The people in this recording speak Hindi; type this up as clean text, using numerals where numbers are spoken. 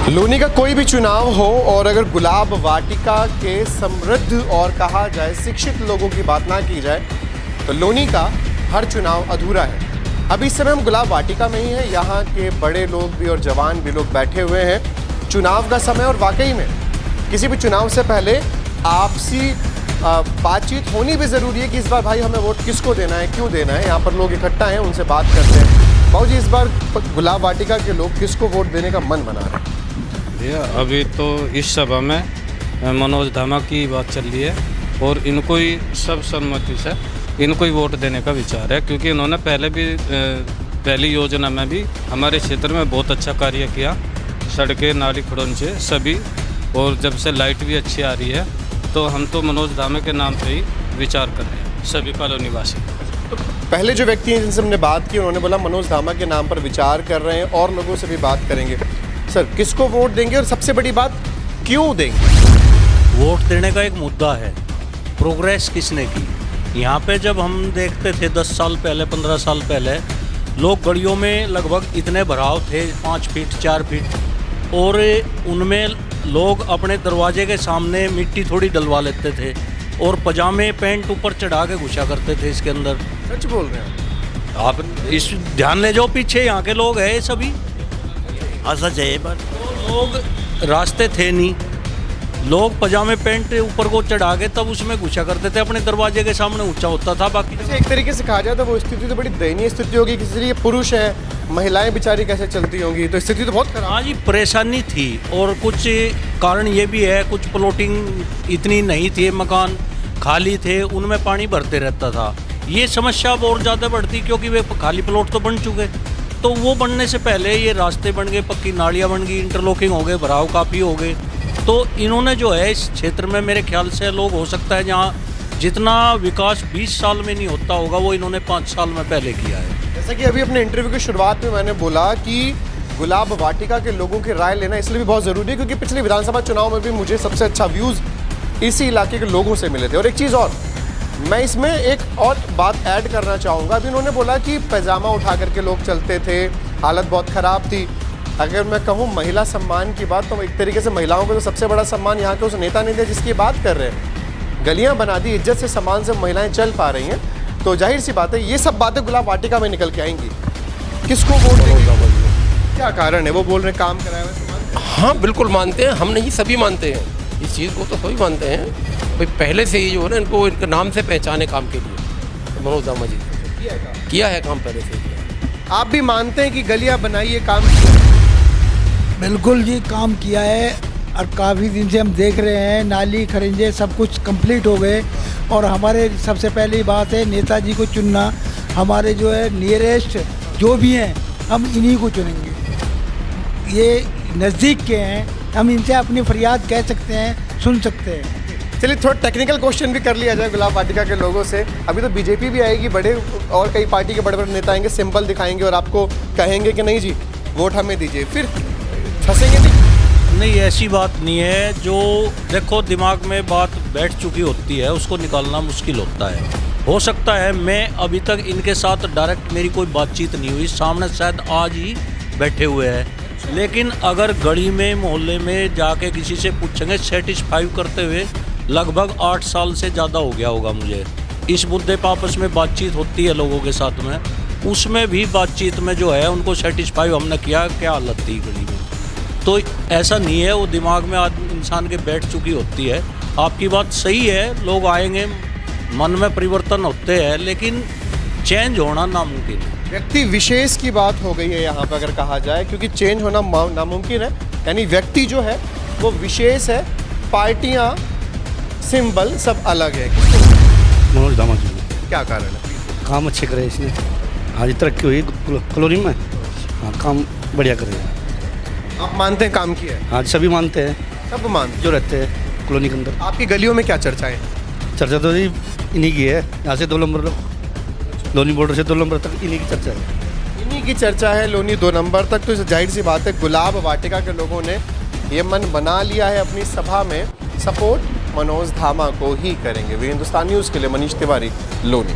लोनी का कोई भी चुनाव हो और अगर गुलाब वाटिका के समृद्ध और कहा जाए शिक्षित लोगों की बात ना की जाए तो लोनी का हर चुनाव अधूरा है। अभी इस समय हम गुलाब वाटिका में ही हैं। यहाँ के बड़े लोग भी और जवान भी लोग बैठे हुए हैं। चुनाव का समय और वाकई में किसी भी चुनाव से पहले आपसी बातचीत होनी भी ज़रूरी है कि इस बार भाई हमें वोट किसको देना है, क्यों देना है। यहाँ पर लोग इकट्ठा हैं, उनसे बात करते हैं। बाबू जी, इस बार गुलाब वाटिका के लोग किसको वोट देने का मन बना रहे हैं? भैया अभी तो इस सभा में मनोज धामा की बात चल रही है और इनको ही सर्वसम्मति से इनको ही वोट देने का विचार है, क्योंकि इन्होंने पहली योजना में भी हमारे क्षेत्र में बहुत अच्छा कार्य किया। सड़कें, नाली खुड़ंचे सभी, और जब से लाइट भी अच्छी आ रही है तो हम तो मनोज धामा के नाम से ही विचार कर रहे हैं सभी कॉलोनी वासी। तो पहले जो व्यक्ति हैं जिनसे हमने बात की उन्होंने बोला मनोज धामा के नाम पर विचार कर रहे हैं और लोगों से भी बात करेंगे। सर, किसको वोट देंगे और सबसे बड़ी बात क्यों देंगे? वोट देने का एक मुद्दा है, प्रोग्रेस किसने की। यहाँ पे जब हम देखते थे 10 साल पहले, 15 साल पहले, लोग गलियों में लगभग इतने भराव थे 5 फीट 4 फीट, और उनमें लोग अपने दरवाजे के सामने मिट्टी थोड़ी डलवा लेते थे और पजामे पैंट ऊपर चढ़ा के घुसा करते थे इसके अंदर। सच बोल रहे हैं आप इस ध्यान ले जाओ, पीछे यहाँ के लोग हैं सभी। हाँ सच है ये बात। लोग रास्ते थे नहीं, लोग पजामे पैंट ऊपर को चढ़ा के तब उसमें घुसा करते थे, अपने दरवाजे के सामने ऊंचा होता था। बाकी एक तरीके से कहा जाए तो वो स्थिति तो बड़ी दयनीय स्थिति होगी। किसी लिए पुरुष है, महिलाएं बेचारी कैसे चलती होंगी, तो स्थिति तो बहुत खराब। हाँ जी, परेशानी थी और कुछ कारण ये भी है, कुछ प्लॉटिंग इतनी नहीं थी, मकान खाली थे, उनमें पानी भरते रहता था। ये समस्या अब और ज़्यादा बढ़ती क्योंकि वे खाली प्लॉट तो बन चुके, तो वो बनने से पहले ये रास्ते बन गए, पक्की नालियाँ बन गई, इंटरलॉकिंग हो गए, भराव काफ़ी हो गए। तो इन्होंने जो है इस क्षेत्र में मेरे ख्याल से लोग हो सकता है जहाँ जितना विकास 20 साल में नहीं होता होगा वो इन्होंने 5 साल में पहले किया है। जैसा कि अभी अपने इंटरव्यू की शुरुआत में मैंने बोला कि गुलाब वाटिका के लोगों की राय लेना इसलिए भी बहुत ज़रूरी है क्योंकि पिछले विधानसभा चुनाव में भी मुझे सबसे अच्छा व्यूज़ इसी इलाके के लोगों से मिले थे। और एक चीज़ और, मैं इसमें एक और बात ऐड करना चाहूँगा। अभी उन्होंने बोला कि पैजामा उठा करके लोग चलते थे, हालत बहुत ख़राब थी। अगर मैं कहूँ महिला सम्मान की बात, तो एक तरीके से महिलाओं को तो सबसे बड़ा सम्मान यहाँ के उस नेता ने दिया जिसकी बात कर रहे हैं। गलियाँ बना दी, इज्जत से सम्मान से महिलाएं चल पा रही हैं, तो जाहिर सी बात है ये सब बातें गुलाब वाटिका में निकल के आएंगी। किसको वोट देंगे? क्या कारण है? वो बोल रहे काम कराया हुआ। हाँ बिल्कुल मानते हैं, हम नहीं सभी मानते हैं इस चीज़ को, तो सभी मानते हैं भाई। पहले से ही जो है ना इनको इनके नाम से पहचाने काम के लिए मनोज धामा जी किया है काम पहले से। आप भी मानते हैं कि गलियाँ बनाइए, काम? बिल्कुल जी, काम किया है और काफ़ी दिन से हम देख रहे हैं, नाली खरिंजे सब कुछ कंप्लीट हो गए। और हमारे सबसे पहली बात है नेताजी को चुनना। हमारे जो है नियरेस्ट जो भी हैं हम इन्हीं को चुनेंगे। ये नज़दीक के हैं, हम इनसे अपनी फरियाद कह सकते हैं, सुन सकते हैं। चलिए थोड़ा टेक्निकल क्वेश्चन भी कर लिया जाए गुलाब वाटिका के लोगों से। अभी तो बीजेपी भी आएगी, बड़े और कई पार्टी के बड़े बड़े नेता आएंगे, सिंबल दिखाएंगे और आपको कहेंगे कि नहीं जी वोट हमें दीजिए, फिर फंसेंगे नहीं, ऐसी बात नहीं है। जो देखो दिमाग में बात बैठ चुकी होती है उसको निकालना मुश्किल होता है। हो सकता है मैं अभी तक इनके साथ डायरेक्ट मेरी कोई बातचीत नहीं हुई, सामने शायद आज ही बैठे हुए हैं, लेकिन अगर गली में मोहल्ले में जाके किसी से पूछेंगे, सेटिस्फाई करते हुए लगभग 8 साल से ज़्यादा हो गया होगा मुझे। इस मुद्दे पर आपस में बातचीत होती है लोगों के साथ में, उसमें भी बातचीत में जो है उनको सेटिस्फाई हमने किया क्या हालत थी गली में। तो ऐसा नहीं है, वो दिमाग में आदमी इंसान के बैठ चुकी होती है। आपकी बात सही है, लोग आएंगे, मन में परिवर्तन होते हैं, लेकिन चेंज होना नामुमकिन है। व्यक्ति विशेष की बात हो गई है यहाँ पर अगर कहा जाए, क्योंकि चेंज होना नामुमकिन है। यानी व्यक्ति जो है वो विशेष है, पार्टियाँ सिंबल सब अलग है। मनोज धामा जी। क्या कारण है? काम अच्छे करे इसने, आज तरक्की हुई कॉलोनी में। हाँ, काम बढ़िया करे। आप मानते हैं काम किया है? आज सभी मानते हैं, सब मानते जो रहते हैं कॉलोनी के अंदर। आपकी गलियों में क्या चर्चाएं? चर्चा तो जी इन्हीं की है, यहाँ से 2 नंबर लोनी बॉर्डर से 2 नंबर तक इन्हीं की चर्चा है। इन्हीं की चर्चा है लोनी 2 नंबर तक। तो जाहिर सी बात है गुलाब वाटिका के लोगों ने ये मन बना लिया है अपनी सभा में सपोर्ट मनोज धामा को ही करेंगे। वे हिंदुस्तान न्यूज़ के लिए मनीष तिवारी, लोनी।